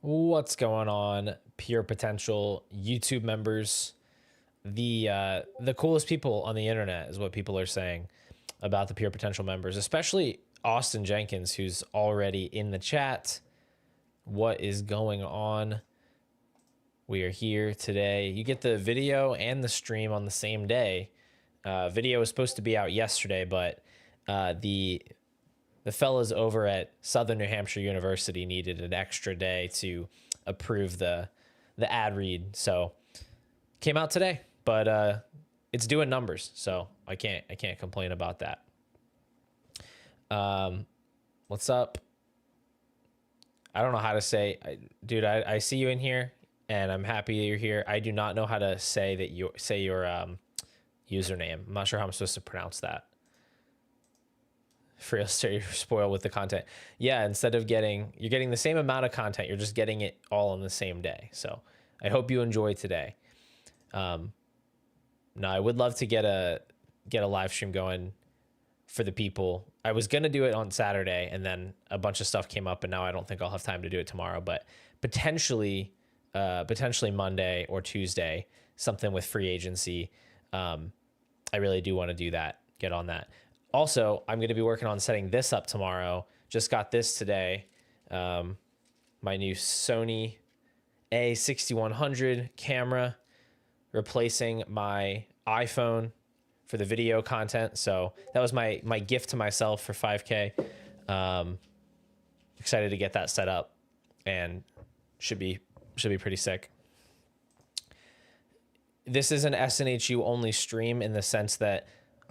What's going on, Pure Potential YouTube members? The coolest people on the internet is what people are saying about the Pure Potential members, especially Austin Jenkins, who's already in the chat. What is going on? We are here today. You get the video and the stream on the same day. Video was supposed to be out yesterday, but the fellas over at Southern New Hampshire University needed an extra day to approve the ad read, so came out today. But it's doing numbers, so I can't complain about that. What's up? I don't know how to say, dude. I see you in here, and I'm happy that you're here. I do not know how to say that your username. I'm not sure how I'm supposed to pronounce that. For you're spoiled with the content. Yeah, instead of you're getting the same amount of content, you're just getting it all on the same day. So I hope you enjoy today. No, I would love to get a live stream going for the people. I was gonna do it on Saturday, and then a bunch of stuff came up, and now I don't think I'll have time to do it tomorrow. But potentially Monday or Tuesday, something with free agency. I really do want to do that. Get on that. Also, I'm going to be working on setting this up tomorrow. Just got this today. My new Sony A6100 camera, replacing my iPhone for the video content. So that was my gift to myself for 5K. Excited to get that set up, and should be pretty sick. This is an SNHU only stream in the sense that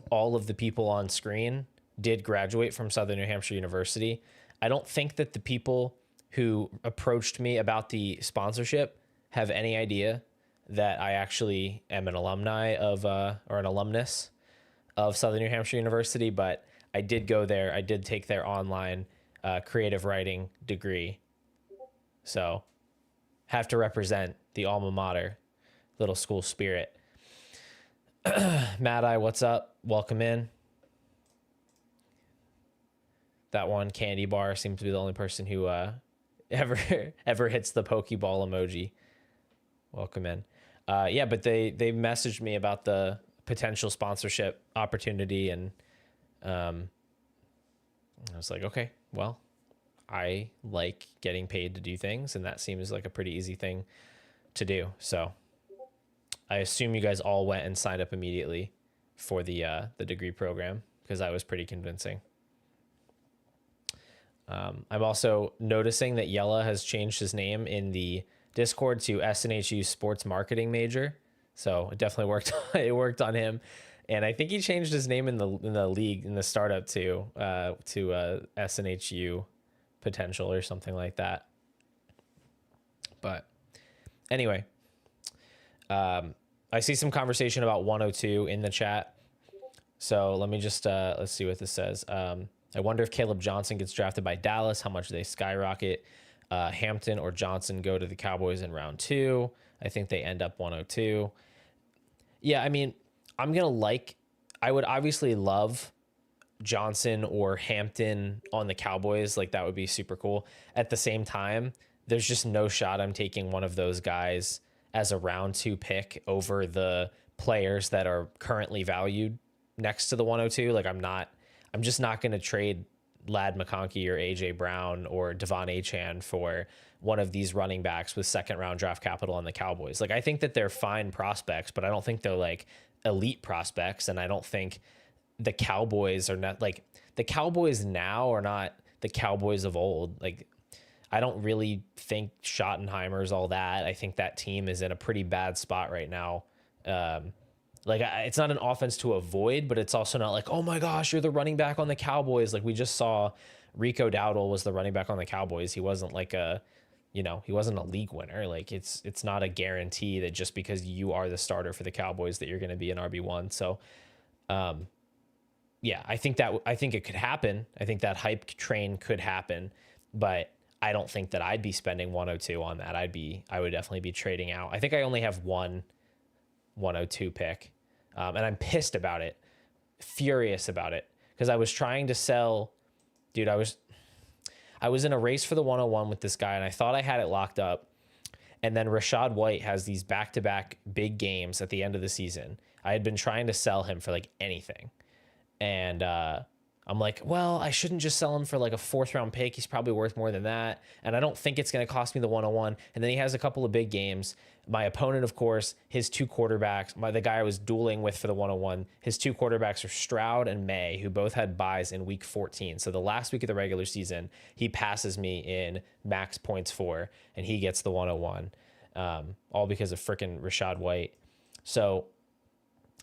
all of the people on screen did graduate from Southern New Hampshire University. I don't think that the people who approached me about the sponsorship have any idea that I actually am an alumni of, or an alumnus of Southern New Hampshire University, but I did go there. I did take their online creative writing degree. So have to represent the alma mater, little school spirit. Mad Eye, what's up? Welcome in. That one candy bar seems to be the only person who ever hits the Pokeball emoji. Welcome in. Yeah, but they messaged me about the potential sponsorship opportunity, and I was like, okay, well, I like getting paid to do things, and that seems like a pretty easy thing to do. So I assume you guys all went and signed up immediately for the degree program, because I was pretty convincing. I'm also noticing that Yella has changed his name in the Discord to SNHU Sports Marketing Major, so it definitely worked. It worked on him, and I think he changed his name in the league, in the startup too, to SNHU Potential or something like that. But anyway. I see some conversation about 102 in the chat. So let me just, let's see what this says. I wonder if Caleb Johnson gets drafted by Dallas, how much do they skyrocket? Hampton or Johnson go to the Cowboys in round 2. I think they end up 102. Yeah, I mean, I would obviously love Johnson or Hampton on the Cowboys. Like, that would be super cool. At the same time, there's just no shot I'm taking one of those guys as a round 2 pick over the players that are currently valued next to the 102. Like, I'm just not going to trade Lad McConkey or AJ Brown or Devon Achane for one of these running backs with 2nd round draft capital on the Cowboys. Like, I think that they're fine prospects, but I don't think they're like elite prospects. And I don't think the Cowboys are not like the Cowboys now are not the Cowboys of old. Like, I don't really think Schottenheimer's all that. I think that team is in a pretty bad spot right now. It's not an offense to avoid, but it's also not like, oh my gosh, you're the running back on the Cowboys. Like we just saw Rico Dowdle was the running back on the Cowboys. He wasn't like he wasn't a league winner. Like it's not a guarantee that just because you are the starter for the Cowboys that you're going to be an RB1. So, yeah, I think it could happen. I think that hype train could happen, but I don't think that I'd be spending 102 on that. I would definitely be trading out. I think I only have one 102 pick. And I'm pissed about it, furious about it, because I was trying to sell, dude. I was in a race for the 101 with this guy, and I thought I had it locked up. And then Rashad White has these back-to-back big games at the end of the season. I had been trying to sell him for like anything, and I'm like, well, I shouldn't just sell him for like a 4th-round pick. He's probably worth more than that, and I don't think it's going to cost me the 101. And then he has a couple of big games. My opponent, of course, his 2 quarterbacks, the guy I was dueling with for the 101, his 2 quarterbacks are Stroud and May, who both had buys in week 14. So the last week of the regular season, he passes me in max points for, and he gets the 101, all because of freaking Rashad White. So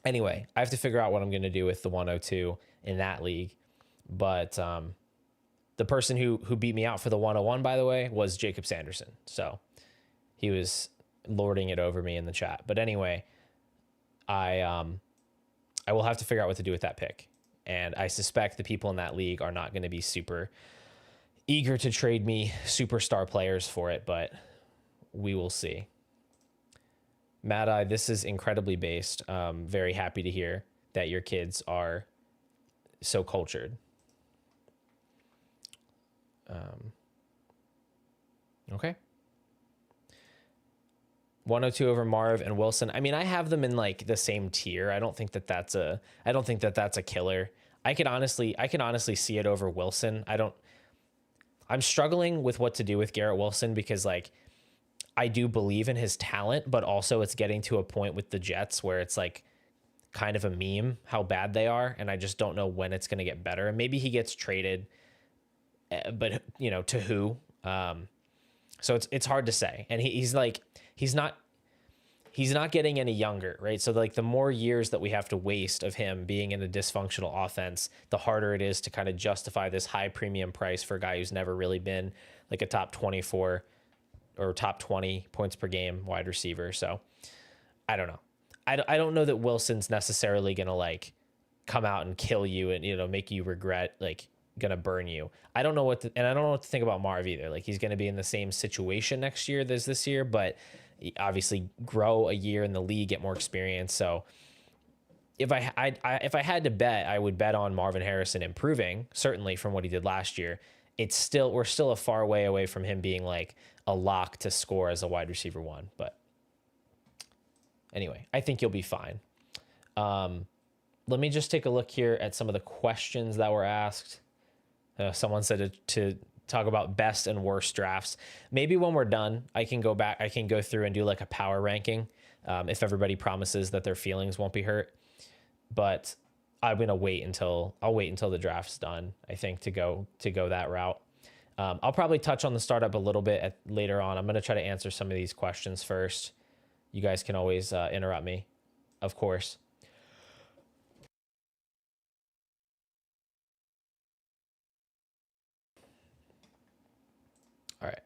anyway, I have to figure out what I'm going to do with the 102 in that league. But the person who beat me out for the 101, by the way, was Jacob Sanderson. So he was lording it over me in the chat. But anyway, I will have to figure out what to do with that pick. And I suspect the people in that league are not going to be super eager to trade me superstar players for it, but we will see. Mad Eye, this is incredibly based. Very happy to hear that your kids are so cultured. Okay. 102 over Marv and Wilson. I mean, I have them in like the same tier. I don't think that that's a killer. I can honestly see it over Wilson. I'm struggling with what to do with Garrett Wilson because like I do believe in his talent, but also it's getting to a point with the Jets where it's like kind of a meme how bad they are, and I just don't know when it's going to get better. And maybe he gets traded, but to who? So it's hard to say. And he's not getting any younger, right? So like the more years that we have to waste of him being in a dysfunctional offense, the harder it is to kind of justify this high premium price for a guy who's never really been like a top 24 or top 20 points per game wide receiver. So I don't know. I don't know that Wilson's necessarily going to like come out and kill you and, make you regret, like going to burn you. I don't know and I don't know what to think about Marv either. Like he's going to be in the same situation next year as this year, but obviously grow a year in the league, get more experience. So if I had to bet, I would bet on Marvin Harrison improving, certainly from what he did last year. We're still a far way away from him being like a lock to score as a wide receiver 1. But anyway, I think you'll be fine. Let me just take a look here at some of the questions that were asked. Someone said to talk about best and worst drafts. Maybe when we're done, I can go through and do like a power ranking if everybody promises that their feelings won't be hurt. But I'm gonna wait until the draft's done, I think, to go that route. I'll probably touch on the startup a little bit later on. I'm gonna try to answer some of these questions first. You guys can always interrupt me, of course. All right.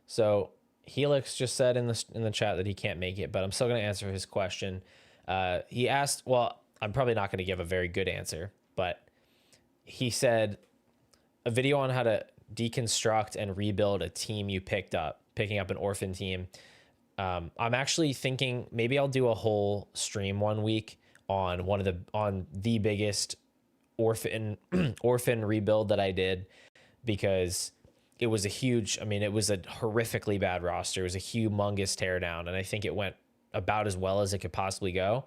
So Helix just said in the chat that he can't make it, but I'm still going to answer his question. He asked, well, I'm probably not going to give a very good answer, but he said a video on how to deconstruct and rebuild a team you picking up an orphan team. I'm actually thinking maybe I'll do a whole stream one week on the biggest orphan rebuild that I did, because it was a horrifically bad roster. It was a humongous teardown, and I think it went about as well as it could possibly go.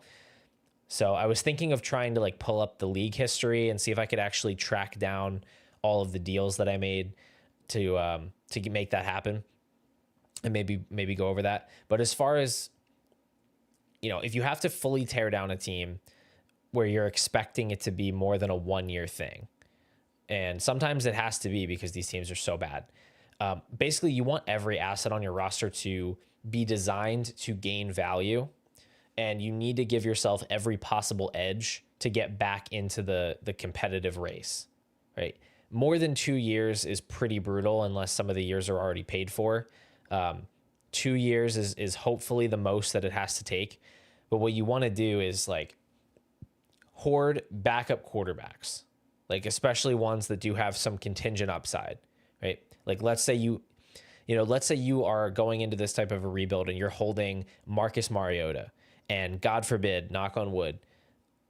So I was thinking of trying to like pull up the league history and see if I could actually track down all of the deals that I made to make that happen, and maybe go over that. But as far as, if you have to fully tear down a team, where you're expecting it to be more than a 1 year thing. And sometimes it has to be because these teams are so bad. Basically, you want every asset on your roster to be designed to gain value, and you need to give yourself every possible edge to get back into the competitive race, right? More than 2 years is pretty brutal unless some of the years are already paid for. 2 years is hopefully the most that it has to take. But what you want to do is like hoard backup quarterbacks, like especially ones that do have some contingent upside, right? Like let's say let's say you are going into this type of a rebuild and you're holding Marcus Mariota, and God forbid, knock on wood,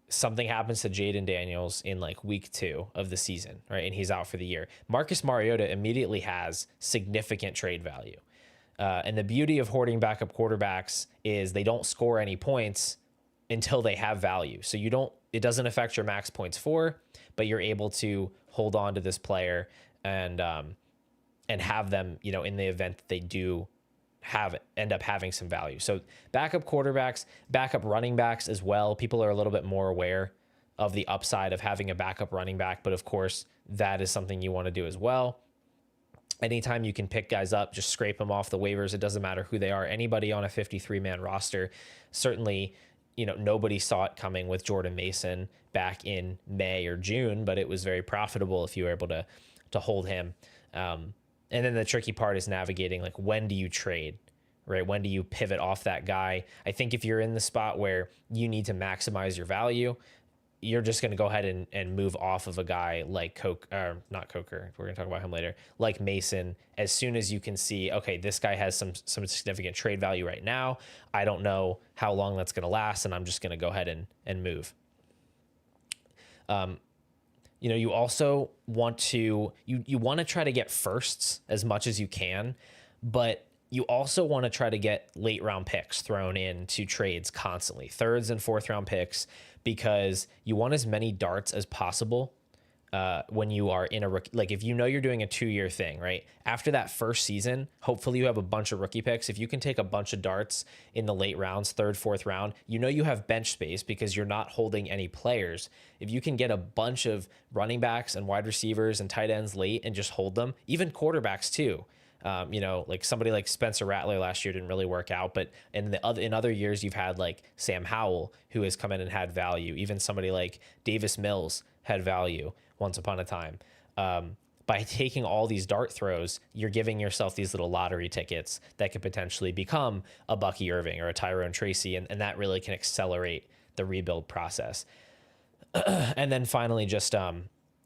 something happens to Jaden Daniels in like week 2 of the season, right? And he's out for the year. Marcus Mariota immediately has significant trade value. And the beauty of hoarding backup quarterbacks is they don't score any points until they have value. So it doesn't affect your max points for, but you're able to hold on to this player and have them, in the event that they do end up having some value. So backup quarterbacks, backup running backs as well. People are a little bit more aware of the upside of having a backup running back, but of course that is something you want to do as well. Anytime you can pick guys up, just scrape them off the waivers. It doesn't matter who they are. Anybody on a 53-man roster, certainly, nobody saw it coming with Jordan Mason back in May or June, but it was very profitable if you were able to hold him. And then the tricky part is navigating, like, when do you trade, right? When do you pivot off that guy? I think if you're in the spot where you need to maximize your value, you're just going to go ahead and move off of a guy like not Coker, we're going to talk about him later, like Mason, as soon as you can see, okay, this guy has some significant trade value right now. I don't know how long that's going to last, and I'm just going to go ahead and move. You also want to, you want to try to get firsts as much as you can, but you also want to try to get late round picks thrown into trades constantly, 3rd and 4th round picks, because you want as many darts as possible when you are in a rookie. Like if you're doing a 2-year thing, right? After that first season, hopefully you have a bunch of rookie picks. If you can take a bunch of darts in the late rounds, 3rd, 4th round, you have bench space because you're not holding any players. If you can get a bunch of running backs and wide receivers and tight ends late and just hold them, even quarterbacks too. Like somebody like Spencer Rattler last year didn't really work out, but in other years you've had like Sam Howell, who has come in and had value. Even somebody like Davis Mills had value once upon a time. By taking all these dart throws, you're giving yourself these little lottery tickets that could potentially become a Bucky Irving or a Tyrone Tracy, and that really can accelerate the rebuild process. And then finally, just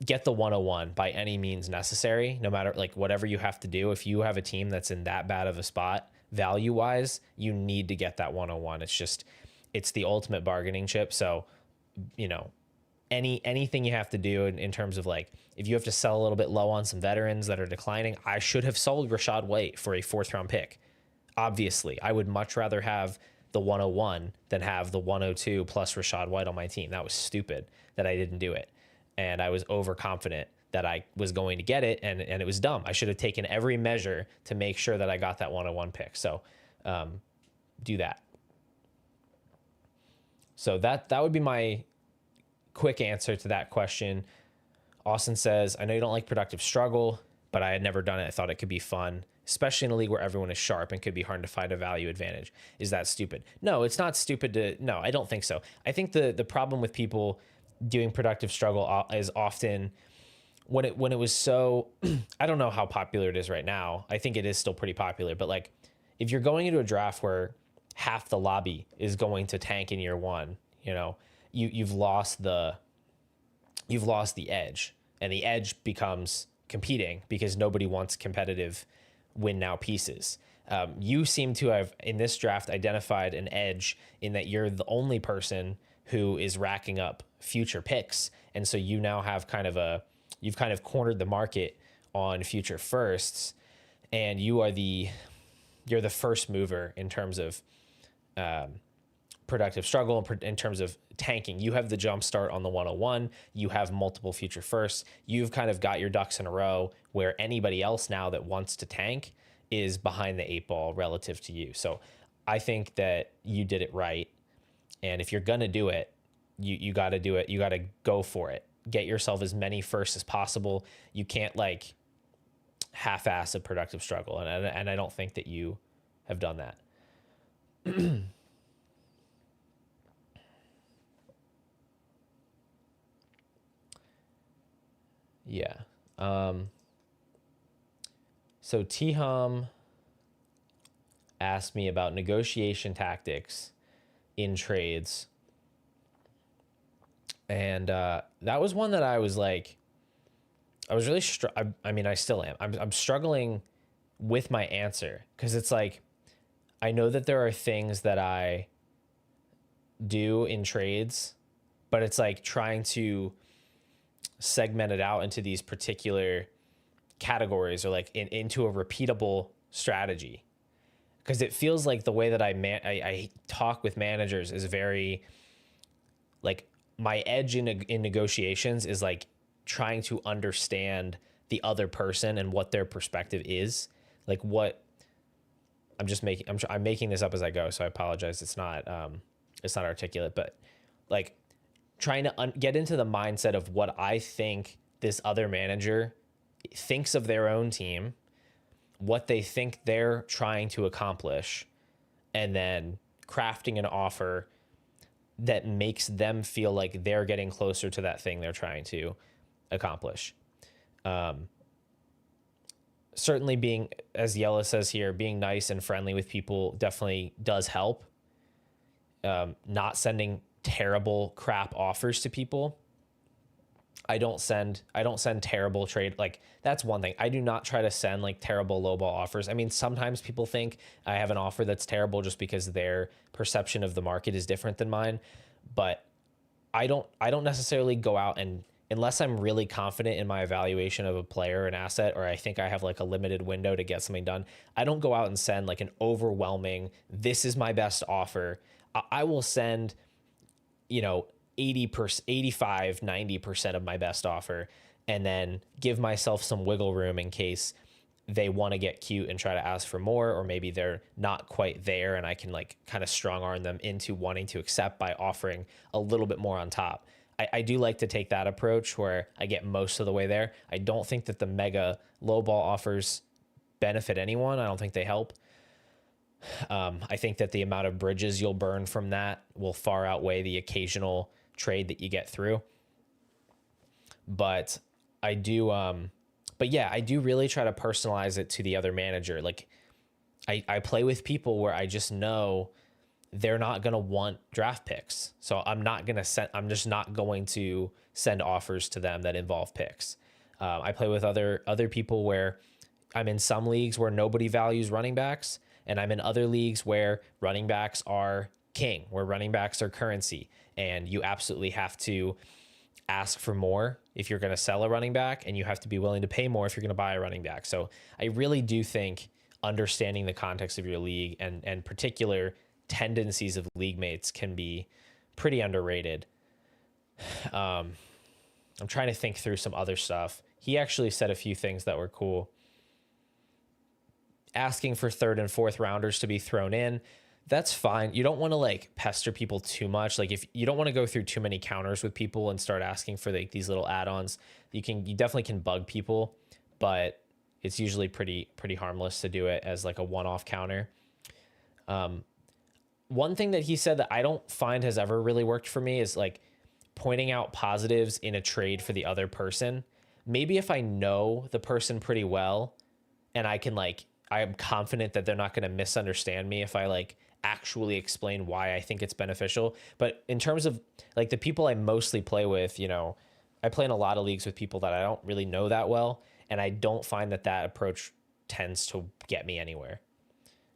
get the 101 by any means necessary, no matter like whatever you have to do. If you have a team that's in that bad of a spot value wise, you need to get that 101. It's the ultimate bargaining chip. So, anything you have to do in terms of like, if you have to sell a little bit low on some veterans that are declining, I should have sold Rashad White for a 4th round pick. Obviously, I would much rather have the 101 than have the 102 plus Rashad White on my team. That was stupid that I didn't do it. And I was overconfident that I was going to get it, and it was dumb. I should have taken every measure to make sure that I got that 101 pick. So do that. So that would be my quick answer to that question. Austin says, I know you don't like productive struggle, but I had never done it. I thought it could be fun, especially in a league where everyone is sharp and could be hard to find a value advantage. Is that stupid? No, it's not stupid no, I don't think so. I think the problem with people doing productive struggle is often when it was so, I don't know how popular it is right now. I think it is still pretty popular, but like if you're going into a draft where half the lobby is going to tank in year 1, you've lost the edge, and the edge becomes competing because nobody wants competitive win now pieces. You seem to have in this draft identified an edge in that you're the only person who is racking up future picks. And so you now have you've kind of cornered the market on future firsts, and you're the first mover in terms of productive struggle, in terms of tanking. You have the jump start on the 101. You have multiple future firsts. You've kind of got your ducks in a row where anybody else now that wants to tank is behind the 8 ball relative to you. So I think that you did it right. And if you're going to do it, you got to do it. You got to go for it. Get yourself as many firsts as possible. You can't like half-ass a productive struggle. And I don't think that you have done that. Yeah. So T-Hum asked me about negotiation tactics in trades. And that was one that I was like, I was really, I mean, I still am. I'm struggling with my answer because it's like, I know that there are things that I do in trades, but it's like trying to segment it out into these particular categories or like into a repeatable strategy. Because it feels like the way that I talk with managers is very like my edge in negotiations is like trying to understand the other person and what their perspective is. Like what I'm making this up as I go, so I apologize. It's not articulate, but like trying to get into the mindset of what I think this other manager thinks of their own team, what they think they're trying to accomplish, and then crafting an offer that makes them feel like they're getting closer to that thing they're trying to accomplish. Certainly being, as Yella says here, being nice and friendly with people definitely does help. Not sending terrible crap offers to people. I don't send terrible trade. Like that's one thing. I do not try to send like terrible lowball offers. I mean, sometimes people think I have an offer that's terrible just because their perception of the market is different than mine. But I don't necessarily go out and, unless I'm really confident in my evaluation of a player, an asset, or I think I have like a limited window to get something done, I don't go out and send like an overwhelming, this is my best offer. I will send, 80%, 85, 90% of my best offer, and then give myself some wiggle room in case they want to get cute and try to ask for more, or maybe they're not quite there and I can like kind of strong arm them into wanting to accept by offering a little bit more on top. I do like to take that approach where I get most of the way there. I don't think that the mega lowball offers benefit anyone. I don't think they help. I think that the amount of bridges you'll burn from that will far outweigh the occasional trade that you get through. But I do, I do really try to personalize it to the other manager. Like I play with people where I just know they're not going to want draft picks. So I'm just not going to send offers to them that involve picks. I play with other people where I'm in some leagues where nobody values running backs, and I'm in other leagues where running backs are king, where running backs are currency, and you absolutely have to ask for more if you're going to sell a running back, and you have to be willing to pay more if you're going to buy a running back. So I really do think understanding the context of your league and particular tendencies of league mates can be pretty underrated. I'm trying to think through some other stuff. He actually said a few things that were cool. Asking for third and fourth rounders to be thrown in, that's fine. You don't want to like pester people too much. Like if you don't want to go through too many counters with people and start asking for like these little add-ons, you definitely can bug people, but it's usually pretty harmless to do it as like a one-off counter. One thing that he said that I don't find has ever really worked for me is like pointing out positives in a trade for the other person. Maybe if I know the person pretty well and I'm confident that they're not going to misunderstand me if I like actually explain why I think it's beneficial. But in terms of like the people I mostly play with, I play in a lot of leagues with people that I don't really know that well. And I don't find that approach tends to get me anywhere.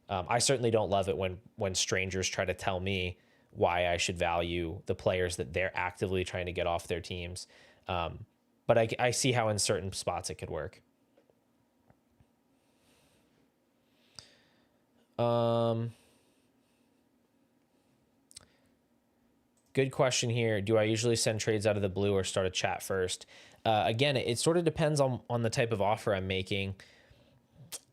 I certainly don't love it when strangers try to tell me why I should value the players that they're actively trying to get off their teams. But I see how in certain spots it could work. Good question here. Do I usually send trades out of the blue or start a chat first? Again, it sort of depends on the type of offer I'm making.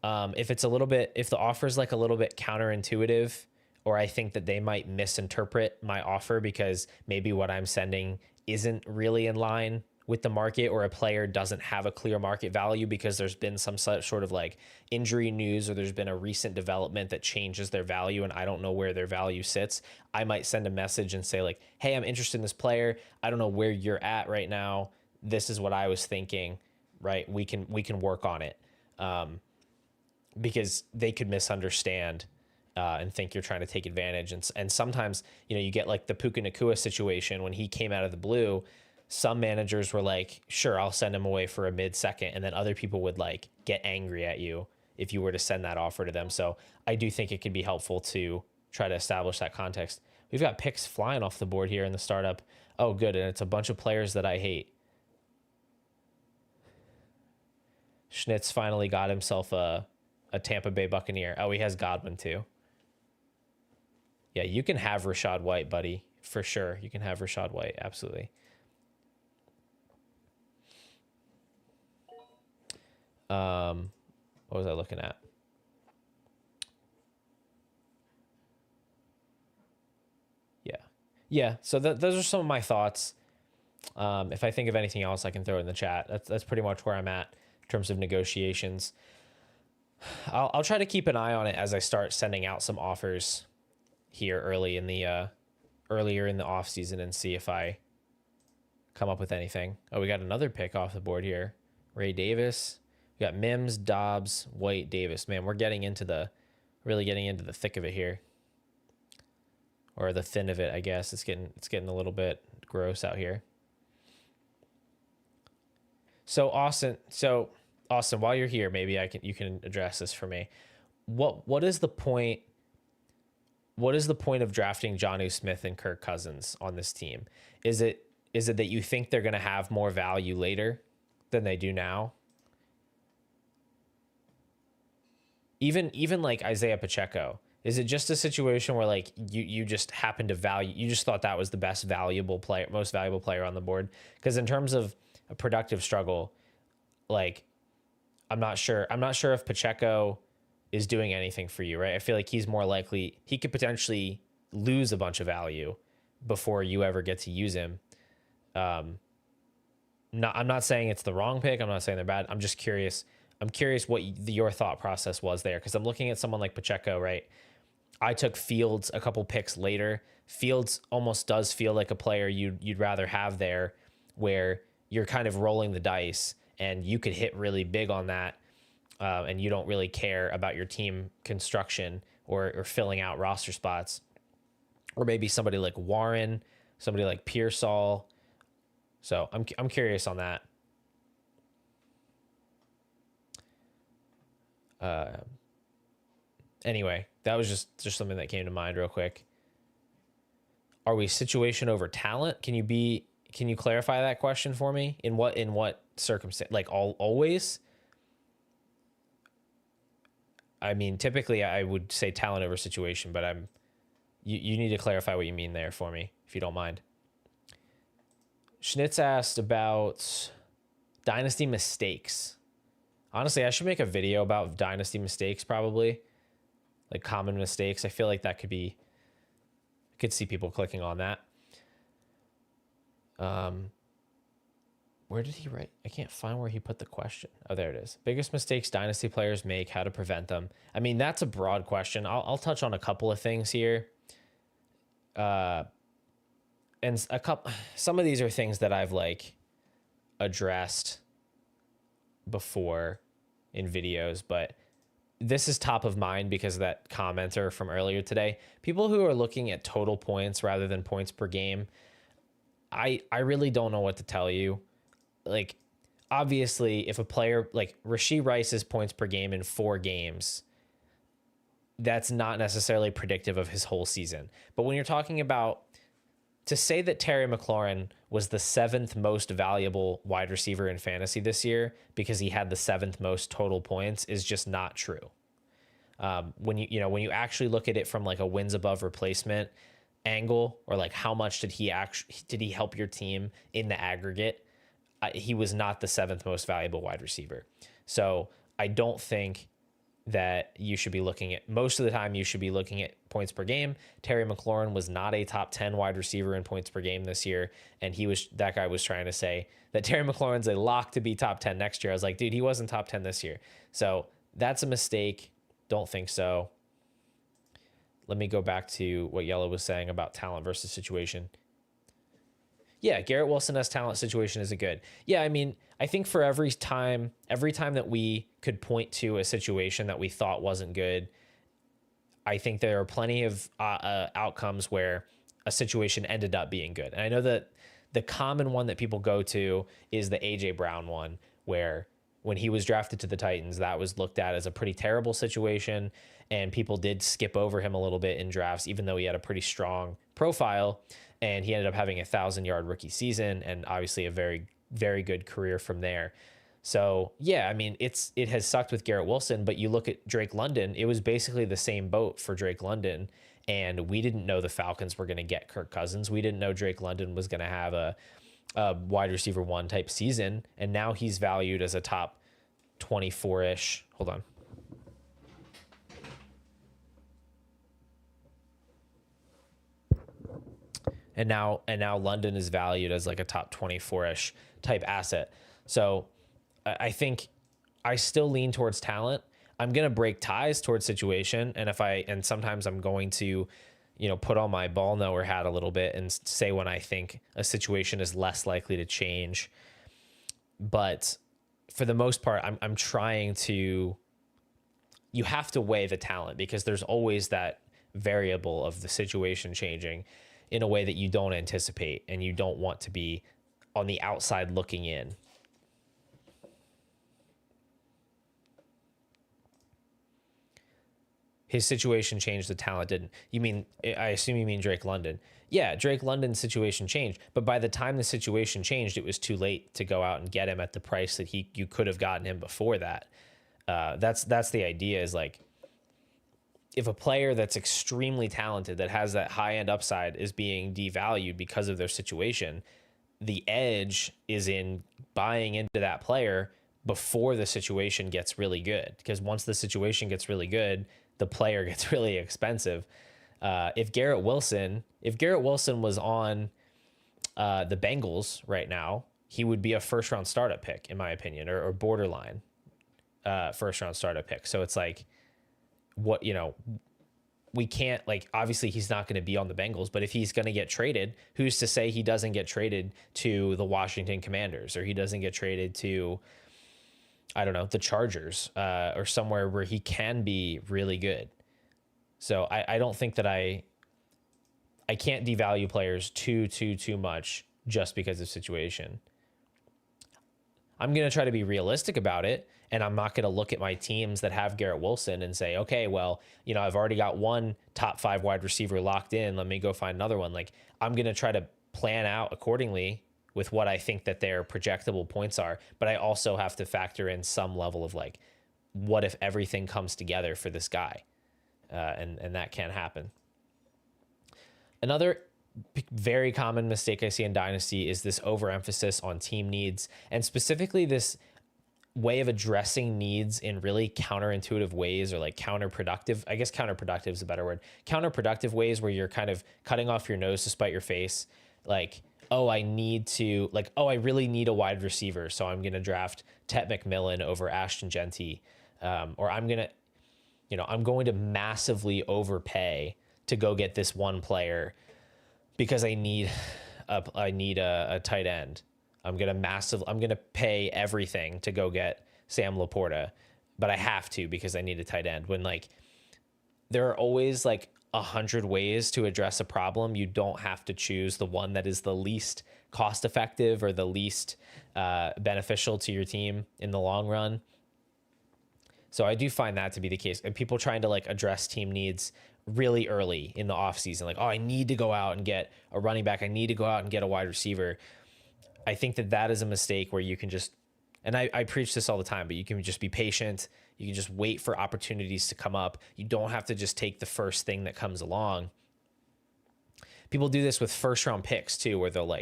If the offer is like a little bit counterintuitive, or I think that they might misinterpret my offer because maybe what I'm sending isn't really in line with the market, or a player doesn't have a clear market value because there's been some sort of like injury news, or there's been a recent development that changes their value and I don't know where their value sits. I might send a message and say like, hey, I'm interested in this player. I don't know where you're at right now. This is what I was thinking, right? We can work on it. Because they could misunderstand and think you're trying to take advantage. And sometimes, you get like the Puka Nacua situation when he came out of the blue. Some managers were like, sure, I'll send him away for a mid-second. And then other people would like get angry at you if you were to send that offer to them. So I do think it could be helpful to try to establish that context. We've got picks flying off the board here in the startup. Oh, good. And it's a bunch of players that I hate. Schnitz finally got himself a Tampa Bay Buccaneer. Oh, he has Godwin too. Yeah, you can have Rachaad White, buddy. For sure. You can have Rachaad White. Absolutely. What was I looking at? Yeah. So those are some of my thoughts. If I think of anything else, I can throw it in the chat. That's pretty much where I'm at in terms of negotiations. I'll try to keep an eye on it as I start sending out some offers here earlier in the off season and see if I come up with anything. Oh, we got another pick off the board here. Ray Davis. We got Mims, Dobbs, White, Davis. Man, we're really getting into the thick of it here. Or the thin of it, I guess. It's getting a little bit gross out here. So Austin, while you're here, maybe you can address this for me. What is the point? What is the point of drafting Jonnu Smith and Kirk Cousins on this team? Is it that you think they're going to have more value later than they do now? Even like Isaiah Pacheco, is it just a situation where like you just happen to value, you just thought that was the most valuable player on the board? Because in terms of a productive struggle, like I'm not sure if Pacheco is doing anything for you, right? I feel like he's more likely, he could potentially lose a bunch of value before you ever get to use him. I'm not saying it's the wrong pick. I'm not saying they're bad. I'm just curious. I'm curious what your thought process was there, because I'm looking at someone like Pacheco, right? I took Fields a couple picks later. Fields almost does feel like a player you'd rather have there, where you're kind of rolling the dice and you could hit really big on that, and you don't really care about your team construction or filling out roster spots. Or maybe somebody like Warren, somebody like Pearsall. So I'm curious on that. Anyway, that was just something that came to mind real quick. Are we situation over talent? Can you clarify that question for me? In what circumstance? Like always? I mean, typically I would say talent over situation, but you need to clarify what you mean there for me, if you don't mind. Schnitz asked about dynasty mistakes. Honestly, I should make a video about dynasty mistakes, probably. Like common mistakes. I feel like that could be, I could see people clicking on that. Where did he write? I can't find where he put the question. Oh, there it is. Biggest mistakes dynasty players make, how to prevent them. I mean, that's a broad question. I'll touch on a couple of things here. And some of these are things that I've like addressed before in videos, but this is top of mind because of that commenter from earlier today. People who are looking at total points rather than points per game, I really don't know what to tell you. Like, obviously, if a player like Rashee Rice's points per game in 4 games, that's not necessarily predictive of his whole season. But when you're talking about, to say that Terry McLaurin was the 7th most valuable wide receiver in fantasy this year because he had the 7th most total points is just not true. When you actually look at it from like a wins above replacement angle, or like how much did he help your team in the aggregate, he was not the 7th most valuable wide receiver. So I don't think that you should be looking at. Most of the time, you should be looking at points per game. Terry McLaurin was not a top 10 wide receiver in points per game this year. And that guy was trying to say that Terry McLaurin's a lock to be top 10 next year. I was like, dude, he wasn't top 10 this year. So that's a mistake. Don't think so. Let me go back to what Yellow was saying about talent versus situation. Yeah, Garrett Wilson's talent situation isn't good. Yeah, I mean, I think for every time that we could point to a situation that we thought wasn't good, I think there are plenty of outcomes where a situation ended up being good. And I know that the common one that people go to is the A.J. Brown one, where when he was drafted to the Titans, that was looked at as a pretty terrible situation, and people did skip over him a little bit in drafts, even though he had a pretty strong profile. And he ended up having 1,000-yard rookie season and obviously a very, very good career from there. So, yeah, I mean, it has sucked with Garrett Wilson, but you look at Drake London, it was basically the same boat for Drake London. And we didn't know the Falcons were going to get Kirk Cousins. We didn't know Drake London was going to have a wide receiver one type season. And now he's valued as a top 24-ish. Hold on. And now London is valued as like a top 24-ish type asset. So I think I still lean towards talent. I'm going to break ties towards situation. And sometimes I'm going to, put on my ball knower hat a little bit and say when I think a situation is less likely to change. But for the most part, I'm trying to, you have to weigh the talent because there's always that variable of the situation changing in a way that you don't anticipate and you don't want to be on the outside looking in. His situation changed, the talent didn't. I assume you mean Drake London. Yeah, Drake London's situation changed, but by the time the situation changed, it was too late to go out and get him at the price that you could have gotten him before that. That's the idea, is like, if a player that's extremely talented, that has that high-end upside, is being devalued because of their situation, the edge is in buying into that player before the situation gets really good. Because once the situation gets really good, the player gets really expensive. If Garrett Wilson was on the Bengals right now, he would be a first-round startup pick, in my opinion, or borderline first-round startup pick. So it's like, we can't, obviously he's not going to be on the Bengals, but if he's going to get traded, who's to say he doesn't get traded to the Washington Commanders, or he doesn't get traded to, I don't know, the Chargers, or somewhere where he can be really good. So I don't think that I can't devalue players too much just because of situation. I'm going to try to be realistic about it. And I'm not going to look at my teams that have Garrett Wilson and say, okay, well, I've already got one top 5 wide receiver locked in. Let me go find another one. I'm going to try to plan out accordingly with what I think that their projectable points are. But I also have to factor in some level of what if everything comes together for this guy? And that can't happen. Another very common mistake I see in Dynasty is this overemphasis on team needs, and specifically this way of addressing needs in really counterintuitive ways, or counterproductive. I guess counterproductive is a better word. Counterproductive ways where you're kind of cutting off your nose to spite your face. I really need a wide receiver, so I'm going to draft Tet McMillan over Ashton Genty. Or I'm going to massively overpay to go get this one player because I need a tight end. I'm going to pay everything to go get Sam Laporta, but I have to because I need a tight end. When there are always 100 ways to address a problem. You don't have to choose the one that is the least cost effective or the least beneficial to your team in the long run. So I do find that to be the case. And people trying to address team needs really early in the offseason. I need to go out and get a running back. I need to go out and get a wide receiver. I think that is a mistake where you can just, and I preach this all the time, but you can just be patient. You can just wait for opportunities to come up. You don't have to just take the first thing that comes along. People do this with first round picks too, where they'll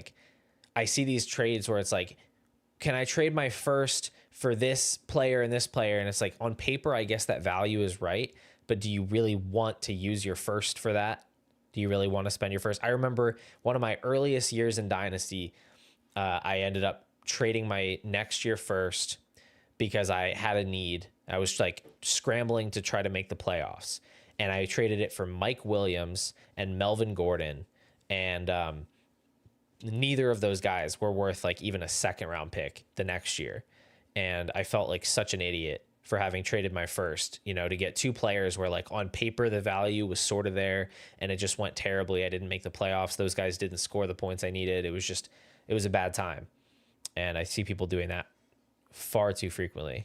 I see these trades where it's can I trade my first for this player and this player. And it's like, on paper, I guess that value is right. But do you really want to use your first for that? Do you really want to spend your first? I remember one of my earliest years in Dynasty, I ended up trading my next year first because I had a need. I was like scrambling to try to make the playoffs. And I traded it for Mike Williams and Melvin Gordon. And neither of those guys were worth like even a second round pick the next year. And I felt like such an idiot for having traded my first, to get two players where like on paper the value was sort of there and it just went terribly. I didn't make the playoffs. Those guys didn't score the points I needed. It was a bad time. And I see people doing that far too frequently.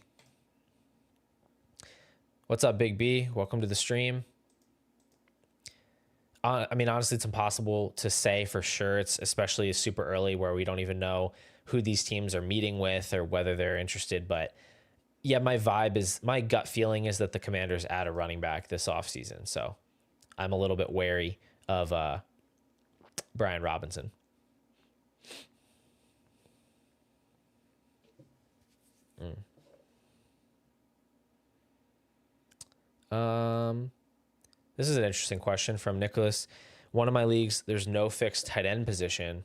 What's up, Big B? Welcome to the stream. I mean, honestly, it's impossible to say for sure. It's especially super early where we don't even know who these teams are meeting with or whether they're interested. But yeah, my gut feeling is that the Commanders add a running back this offseason. So I'm a little bit wary of Brian Robinson. This is an interesting question from Nicholas. One of my leagues, there's no fixed tight end position.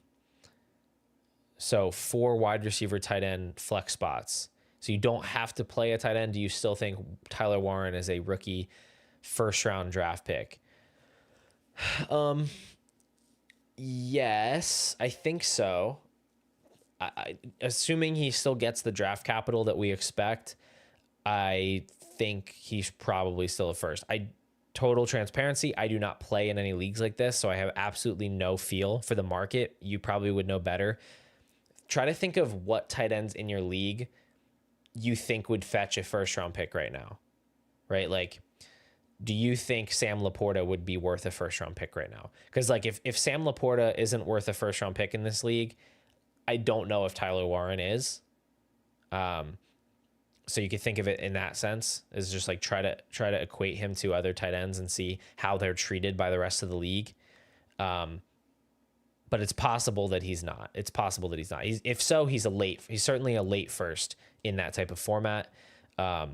So 4 wide receiver tight end flex spots. So you don't have to play a tight end. Do you still think Tyler Warren is a rookie first round draft pick? Yes, I think so. Assuming he still gets the draft capital that we expect, I think he's probably still a first. Total transparency, I do not play in any leagues like this, so I have absolutely no feel for the market. You probably would know better. Try to think of what tight ends in your league you think would fetch a first round pick right now, right? Like, do you think Sam Laporta would be worth a first round pick right now? Because like if Sam Laporta isn't worth a first round pick in this league, I don't know if Tyler Warren is. So you could think of it in that sense, is just like try to equate him to other tight ends and see how they're treated by the rest of the league. But it's possible that he's not. It's possible that he's not. If so, he's certainly a late first in that type of format. But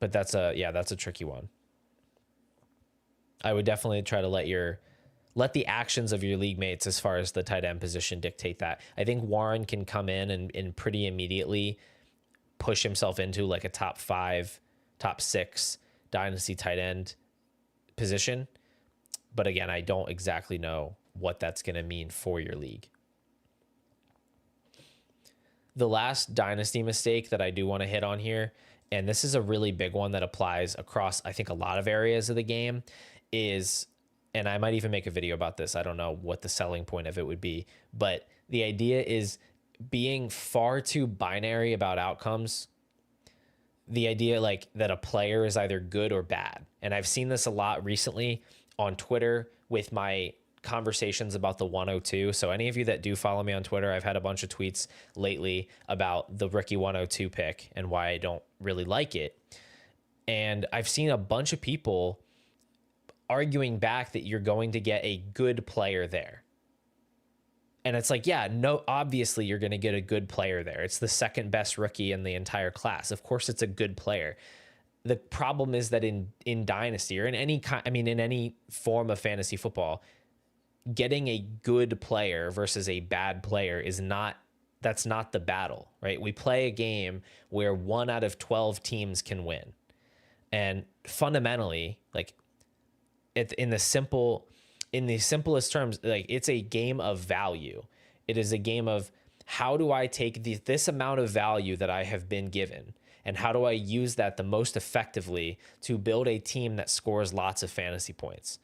that's a tricky one. I would definitely try to let the actions of your league mates as far as the tight end position dictate that. I think Warren can come in and pretty immediately push himself into like a top 5, top 6 dynasty tight end position. But again, I don't exactly know what that's going to mean for your league. The last dynasty mistake that I do want to hit on here, and this is a really big one that applies across, I think, a lot of areas of the game, is, and I might even make a video about this, I don't know what the selling point of it would be, but the idea is being far too binary about outcomes. The idea like that a player is either good or bad. And I've seen this a lot recently on Twitter with my conversations about the 102. So any of you that do follow me on Twitter, I've had a bunch of tweets lately about the rookie 102 pick and why I don't really like it. And I've seen a bunch of people arguing back that you're going to get a good player there. And it's like, yeah, no, obviously you're going to get a good player there. It's the second best rookie in the entire class. Of course, it's a good player. The problem is that in Dynasty or in any form of fantasy football, getting a good player versus a bad player that's not the battle, right? We play a game where 1 out of 12 teams can win. And fundamentally, like in the simplest terms, like it's a game of value. It is a game of how do I take this amount of value that I have been given and how do I use that the most effectively to build a team that scores lots of fantasy points.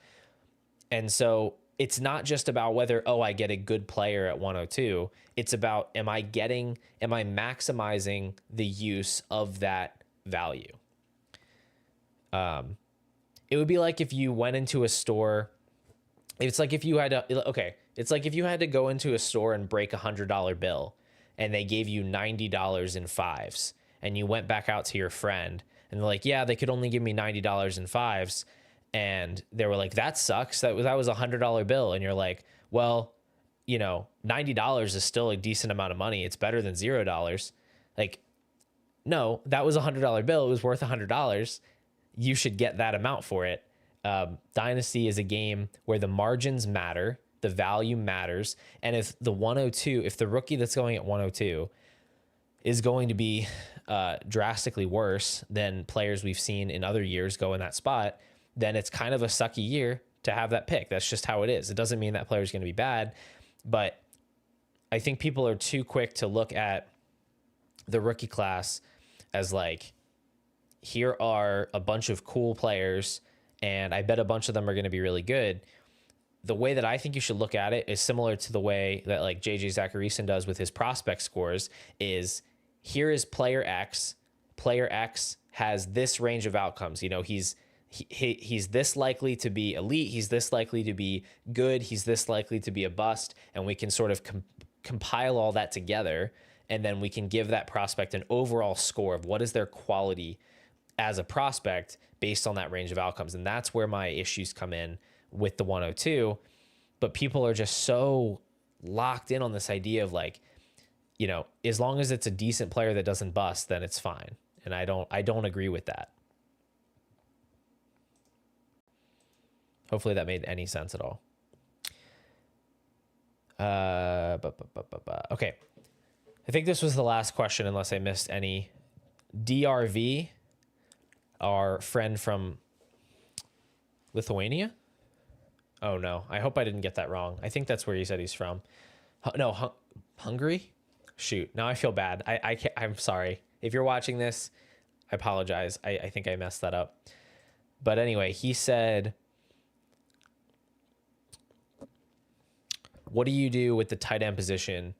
And so it's not just about whether, I get a good player at 102. It's about, am I maximizing the use of that value? It would be like if you went into a store. It's like if you had to go into a store and break $100 bill and they gave you $90 in fives and you went back out to your friend and they're like, yeah, they could only give me $90 in fives. And they were like, that sucks. That was $100 bill. And you're like, well, $90 is still a decent amount of money. It's better than $0. Like no, that was $100 bill. It was worth $100. You should get that amount for it. Dynasty is a game where the margins matter, the value matters. And if the 102, if the rookie that's going at 102 is going to be drastically worse than players we've seen in other years go in that spot, then it's kind of a sucky year to have that pick. That's just how it is. It doesn't mean that player is going to be bad, but I think people are too quick to look at the rookie class as like, here are a bunch of cool players, and I bet a bunch of them are going to be really good. The way that I think you should look at it is similar to the way that like JJ Zacharyson does with his prospect scores is, here is player X. Player X has this range of outcomes. You know, he's this likely to be elite. He's this likely to be good. He's this likely to be a bust. And we can sort of compile all that together. And then we can give that prospect an overall score of what is their quality as a prospect based on that range of outcomes. And that's where my issues come in with the 102. But people are just so locked in on this idea of like, you know, as long as it's a decent player that doesn't bust, then it's fine. And I don't agree with that. Hopefully that made any sense at all. Okay. I think this was the last question, unless I missed any. DRV, our friend from Lithuania. Oh no, I hope I didn't get that wrong. I think that's where he said he's from. No, Hungary? Shoot, now I feel bad. I'm sorry. If you're watching this, I apologize. I think I messed that up. But anyway, he said, what do you do with the tight end position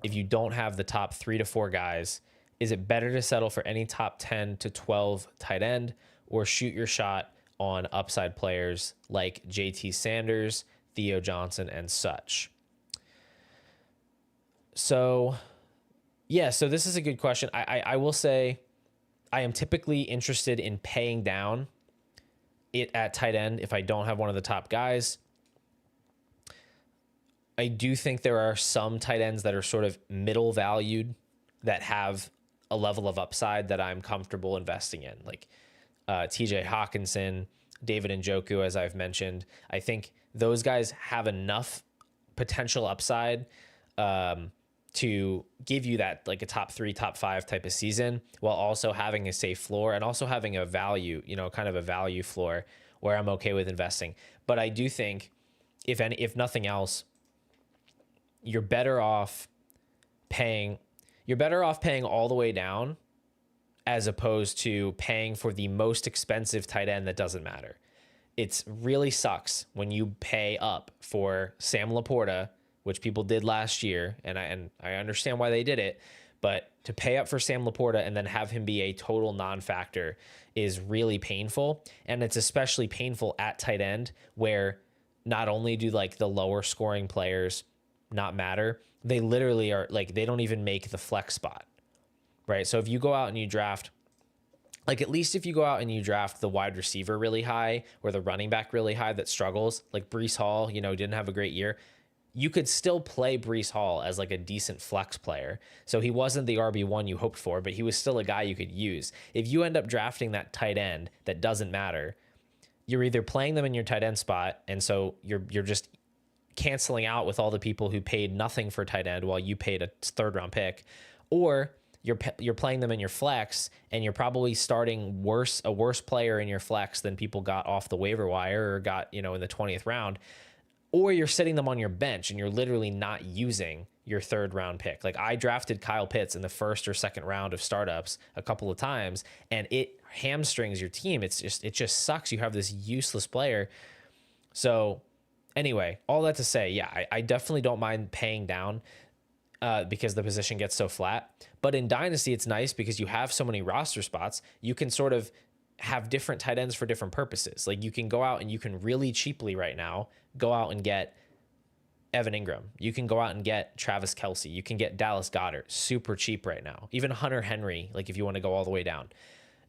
if you don't have the top 3 to 4 guys? Is it better to settle for any top 10 to 12 tight end, or shoot your shot on upside players like JT Sanders, Theo Johnson, and such? So, yeah, so this is a good question. I will say I am typically interested in paying down it at tight end if I don't have one of the top guys. I do think there are some tight ends that are sort of middle valued that have a level of upside that I'm comfortable investing in, like TJ Hawkinson, David Njoku, as I've mentioned. I think those guys have enough potential upside to give you that like a top 3, top 5 type of season, while also having a safe floor and also having a value, you know, kind of a value floor where I'm okay with investing. But I do think if nothing else, you're better off paying all the way down as opposed to paying for the most expensive tight end that doesn't matter. It really sucks when you pay up for Sam Laporta, which people did last year, and I understand why they did it, but to pay up for Sam Laporta and then have him be a total non-factor is really painful. And it's especially painful at tight end, where not only do like the lower scoring players not matter, they literally are like, they don't even make the flex spot, right? So if you go out and you draft, like at least if you go out and you draft the wide receiver really high or the running back really high that struggles, like Breece Hall, you know, didn't have a great year, you could still play Breece Hall as like a decent flex player. So he wasn't the RB1 you hoped for, but he was still a guy you could use. If you end up drafting that tight end that doesn't matter, you're either playing them in your tight end spot, and so you're just canceling out with all the people who paid nothing for tight end while you paid a 3rd round pick, or you're playing them in your flex, and you're probably starting a worse player in your flex than people got off the waiver wire or got, you know, in the 20th round, or you're sitting them on your bench and you're literally not using your 3rd round pick. Like I drafted Kyle Pitts in the 1st or 2nd round of startups a couple of times, and it hamstrings your team. It just sucks. You have this useless player. So anyway, all that to say, yeah, I definitely don't mind paying down because the position gets so flat. But in Dynasty, it's nice because you have so many roster spots. You can sort of have different tight ends for different purposes. Like you can go out and you can really cheaply right now go out and get Evan Ingram. You can go out and get Travis Kelce. You can get Dallas Goedert super cheap right now. Even Hunter Henry, like if you want to go all the way down.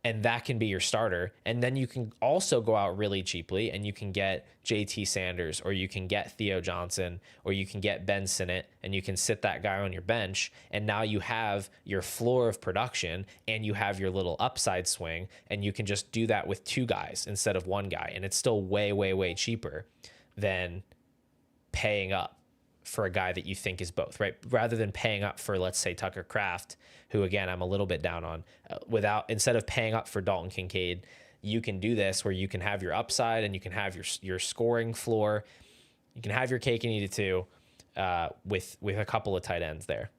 and that can be your starter. And then you can also go out really cheaply and you can get JT Sanders, or you can get Theo Johnson, or you can get Ben Sinnott, and you can sit that guy on your bench. And now you have your floor of production and you have your little upside swing, and you can just do that with 2 guys instead of 1 guy. And it's still way, way, way cheaper than paying up for a guy that you think is both, right? Rather than paying up for, let's say, Tucker Kraft, who again, I'm a little bit down on, instead of paying up for Dalton Kincaid, you can do this where you can have your upside and you can have your scoring floor. You can have your cake and eat it too, with a couple of tight ends there.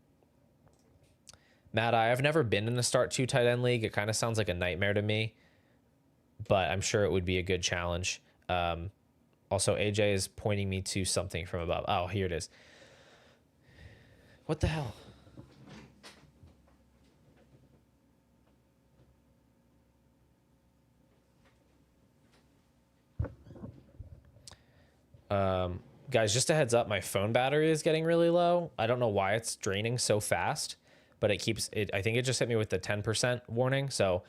Matt, I've never been in a start 2 tight end league. It kind of sounds like a nightmare to me, but I'm sure it would be a good challenge. Also, AJ is pointing me to something from above. Oh, here it is. What the hell? Guys, just a heads up, my phone battery is getting really low. I don't know why it's draining so fast, but I think it just hit me with the 10% warning. So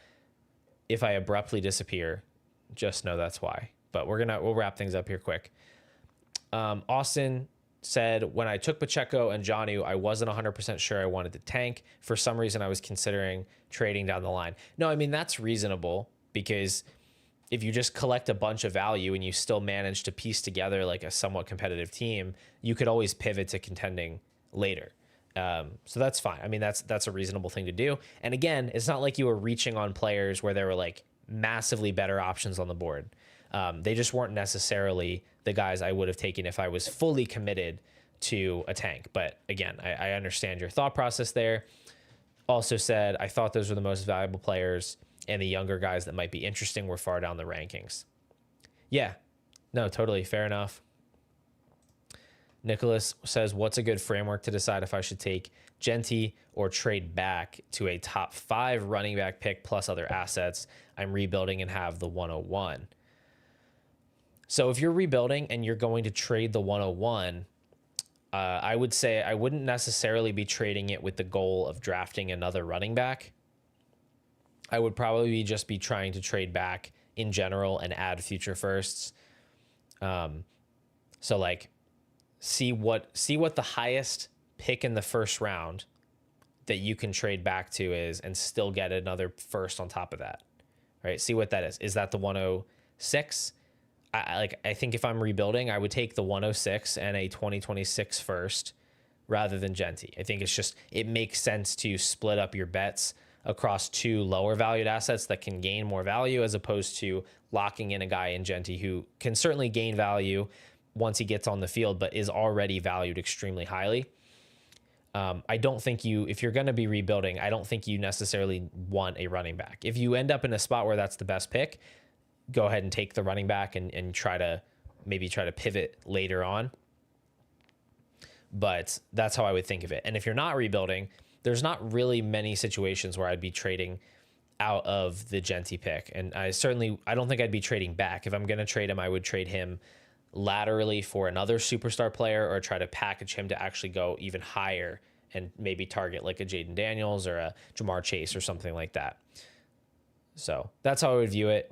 if I abruptly disappear, just know that's why. But we'll wrap things up here quick. Austin said, when I took Pacheco and Jonnu, I wasn't 100% sure I wanted to tank. For some reason, I was considering trading down the line. No, I mean, that's reasonable, because if you just collect a bunch of value and you still manage to piece together like a somewhat competitive team, you could always pivot to contending later. So that's fine. I mean, that's a reasonable thing to do. And again, it's not like you were reaching on players where there were like massively better options on the board. They just weren't necessarily the guys I would have taken if I was fully committed to a tank. But again, I understand your thought process there. Also said, I thought those were the most valuable players, and the younger guys that might be interesting were far down the rankings. Yeah, no, totally fair enough. Nicholas says, what's a good framework to decide if I should take Genty or trade back to a top 5 running back pick plus other assets? I'm rebuilding and have the 101. So if you're rebuilding and you're going to trade the 101, I would say I wouldn't necessarily be trading it with the goal of drafting another running back. I would probably just be trying to trade back in general and add future firsts. So like see what the highest pick in the first round that you can trade back to is, and still get another first on top of that, right? See what that is. Is that the 106? I think if I'm rebuilding, I would take the 106 and a 2026 first rather than Genty. I think it makes sense to split up your bets across 2 lower valued assets that can gain more value, as opposed to locking in a guy in Genty who can certainly gain value once he gets on the field, but is already valued extremely highly. I don't think if you're going to be rebuilding, I don't think you necessarily want a running back. If you end up in a spot where that's the best pick, go ahead and take the running back and try to pivot later on. But that's how I would think of it. And if you're not rebuilding, there's not really many situations where I'd be trading out of the Genty pick. And I don't think I'd be trading back. If I'm going to trade him, I would trade him laterally for another superstar player, or try to package him to actually go even higher and maybe target like a Jaden Daniels or a Jamar Chase or something like that. So that's how I would view it.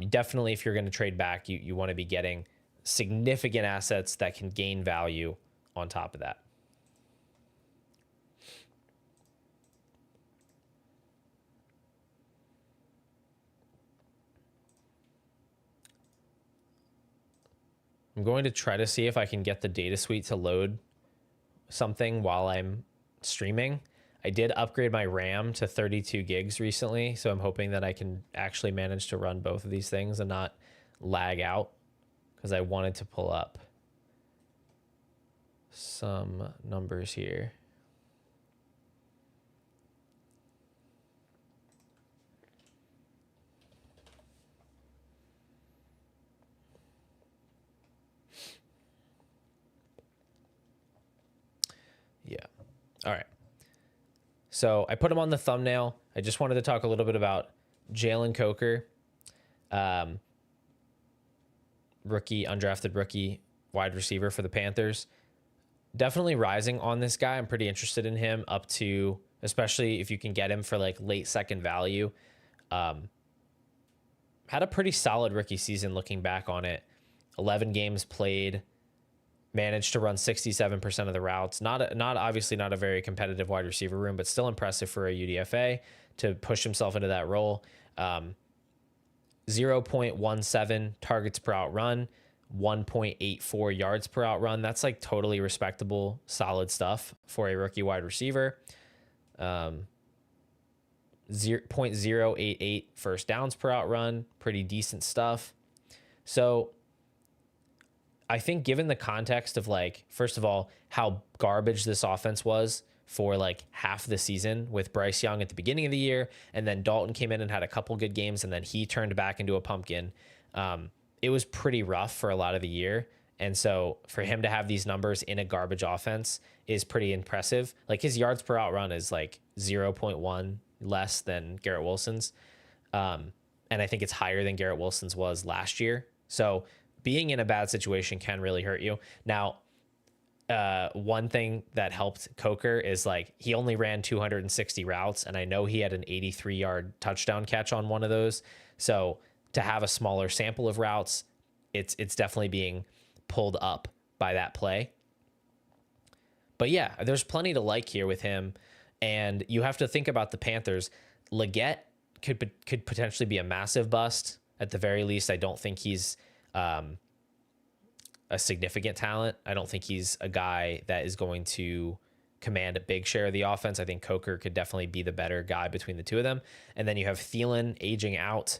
Definitely, if you're going to trade back, you want to be getting significant assets that can gain value on top of that. I'm going to try to see if I can get the data suite to load something while I'm streaming. I did upgrade my RAM to 32 gigs recently, so I'm hoping that I can actually manage to run both of these things and not lag out, because I wanted to pull up some numbers here. Yeah. All right. So I put him on the thumbnail. I just wanted to talk a little bit about Jalen Coker, undrafted rookie wide receiver for the Panthers. Definitely rising on this guy. I'm pretty interested in him, up to, especially if you can get him for like late second value. Had a pretty solid rookie season looking back on it. 11 games played, managed to run 67% of the routes. Not obviously not a very competitive wide receiver room, but still impressive for a UDFA to push himself into that role. 0.17 targets per out run, 1.84 yards per out run. That's like totally respectable, solid stuff for a rookie wide receiver. 0.088 first downs per out run, pretty decent stuff. So I think given the context of like, first of all, how garbage this offense was for like half the season with Bryce Young at the beginning of the year, and then Dalton came in and had a couple good games, and then he turned back into a pumpkin. It was pretty rough for a lot of the year. And so for him to have these numbers in a garbage offense is pretty impressive. Like his yards per out run is like 0.1 less than Garrett Wilson's. And I think it's higher than Garrett Wilson's was last year. So being in a bad situation can really hurt you. Now, one thing that helped Coker is like he only ran 260 routes, and I know he had an 83-yard touchdown catch on one of those. So to have a smaller sample of routes, it's definitely being pulled up by that play. But yeah, there's plenty to like here with him. And you have to think about the Panthers. Leggett could potentially be a massive bust. At the very least, I don't think he's a significant talent. I don't think he's a guy that is going to command a big share of the offense. I think Coker could definitely be the better guy between the two of them. And then you have Thielen aging out.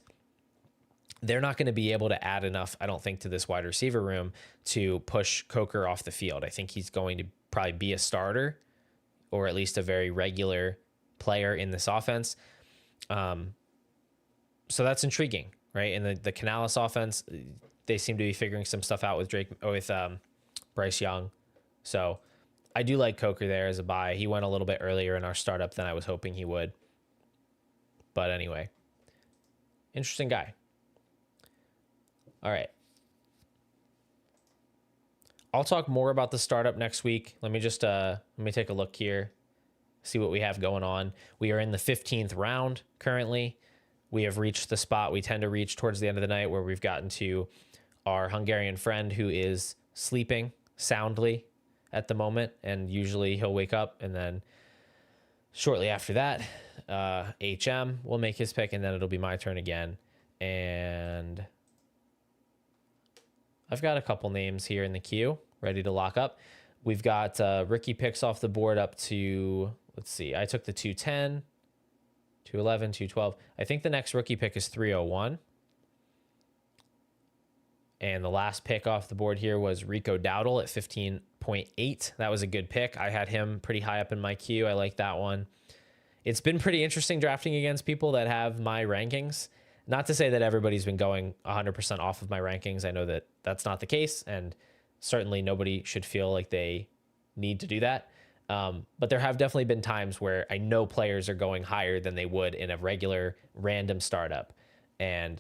They're not going to be able to add enough, I don't think, to this wide receiver room to push Coker off the field. I think he's going to probably be a starter, or at least a very regular player in this offense. So that's intriguing, right? And the Canales offense, they seem to be figuring some stuff out with Bryce Young. So I do like Coker there as a buy. He went a little bit earlier in our startup than I was hoping he would. But anyway, interesting guy. All right. I'll talk more about the startup next week. Let me just let me take a look here, see what we have going on. We are in the 15th round currently. We have reached the spot we tend to reach towards the end of the night where we've gotten to our Hungarian friend who is sleeping soundly at the moment, and usually he'll wake up, and then shortly after that, HM will make his pick, and then it'll be my turn again. And I've got a couple names here in the queue ready to lock up. We've got rookie picks off the board up to, let's see, I took the 210, 211, 212. I think the next rookie pick is 301. And the last pick off the board here was Rico Dowdle at 15.8. That was a good pick. I had him pretty high up in my queue. I like that one. It's been pretty interesting drafting against people that have my rankings. Not to say that everybody's been going 100% off of my rankings. I know that that's not the case, and certainly nobody should feel like they need to do that. But there have definitely been times where I know players are going higher than they would in a regular random startup. And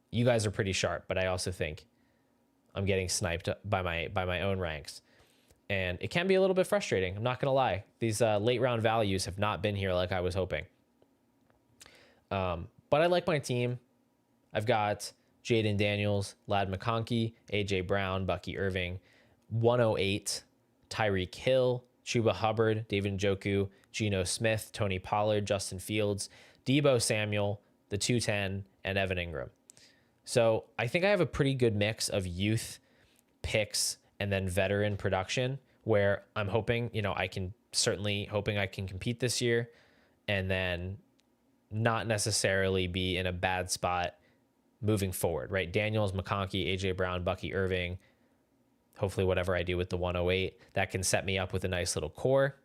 you guys are pretty sharp, but I also think I'm getting sniped by my own ranks. And it can be a little bit frustrating. I'm not going to lie. These late round values have not been here like I was hoping. But I like my team. I've got Jaden Daniels, Ladd McConkey, AJ Brown, Bucky Irving, 108, Tyreek Hill, Chuba Hubbard, David Njoku, Geno Smith, Tony Pollard, Justin Fields, Deebo Samuel, the 210, and Evan Ingram. So I think I have a pretty good mix of youth picks and then veteran production where I'm hoping, I can compete this year, and then not necessarily be in a bad spot moving forward, right? Daniels, McConkey, AJ Brown, Bucky Irving, hopefully whatever I do with the 108, that can set me up with a nice little core.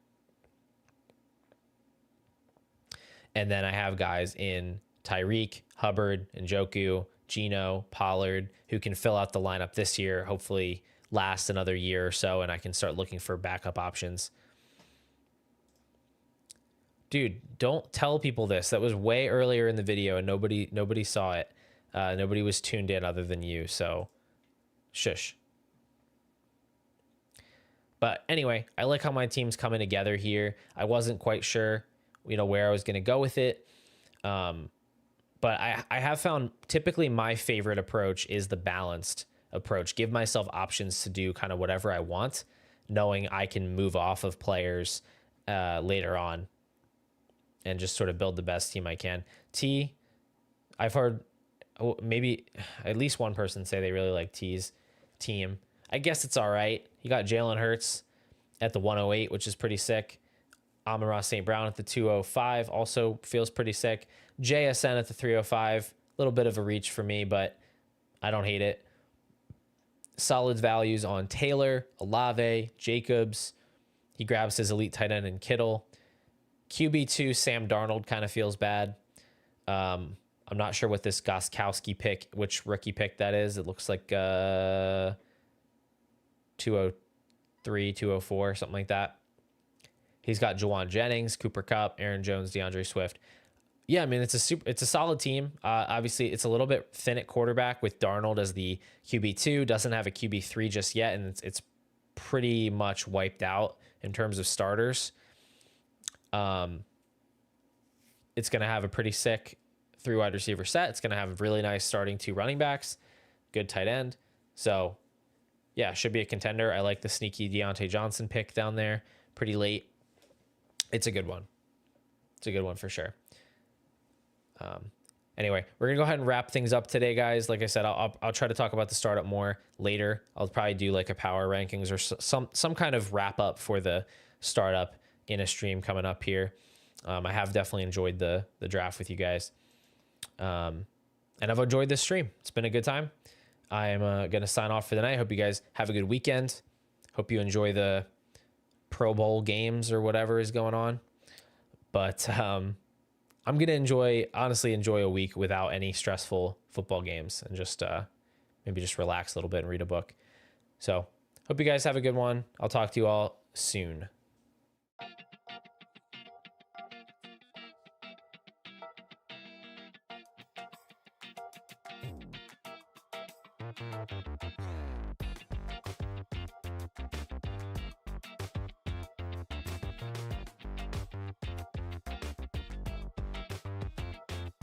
And then I have guys in Tyreek, Hubbard, Njoku, Geno, Pollard, who can fill out the lineup this year, hopefully last another year or so, and I can start looking for backup options. Dude, don't tell people this. That was way earlier in the video, and nobody saw it. Nobody was tuned in other than you, so shush. But anyway, I like how my team's coming together here. I wasn't quite sure, where I was going to go with it. But I have found typically my favorite approach is the balanced approach. Give myself options to do kind of whatever I want, knowing I can move off of players later on and just sort of build the best team I can. I've heard maybe at least one person say they really like T's team. I guess it's all right. You got Jalen Hurts at the 108, which is pretty sick. Amon-Ra St. Brown at the 205 also feels pretty sick. JSN at the 305, a little bit of a reach for me, but I don't hate it. Solid values on Taylor, Olave, Jacobs. He grabs his elite tight end in Kittle. QB2, Sam Darnold kind of feels bad. I'm not sure what this Gostkowski pick, which rookie pick that is. It looks like 203, 204, something like that. He's got Juwan Jennings, Cooper Kupp, Aaron Jones, DeAndre Swift. Yeah, I mean, it's a solid team. Obviously, it's a little bit thin at quarterback with Darnold as the QB2. Doesn't have a QB3 just yet, and it's pretty much wiped out in terms of starters. It's going to have a pretty sick 3 wide receiver set. It's going to have a really nice starting 2 running backs, good tight end. So, yeah, should be a contender. I like the sneaky Deontay Johnson pick down there pretty late. It's a good one. It's a good one for sure. Anyway, we're going to go ahead and wrap things up today, guys. Like I said, I'll try to talk about the startup more later. I'll probably do like a power rankings or some kind of wrap up for the startup in a stream coming up here. I have definitely enjoyed the draft with you guys. And I've enjoyed this stream. It's been a good time. I am going to sign off for the night. Hope you guys have a good weekend. Hope you enjoy the Pro Bowl games or whatever is going on. But I'm going to honestly enjoy a week without any stressful football games and just maybe just relax a little bit and read a book. So hope you guys have a good one. I'll talk to you all soon.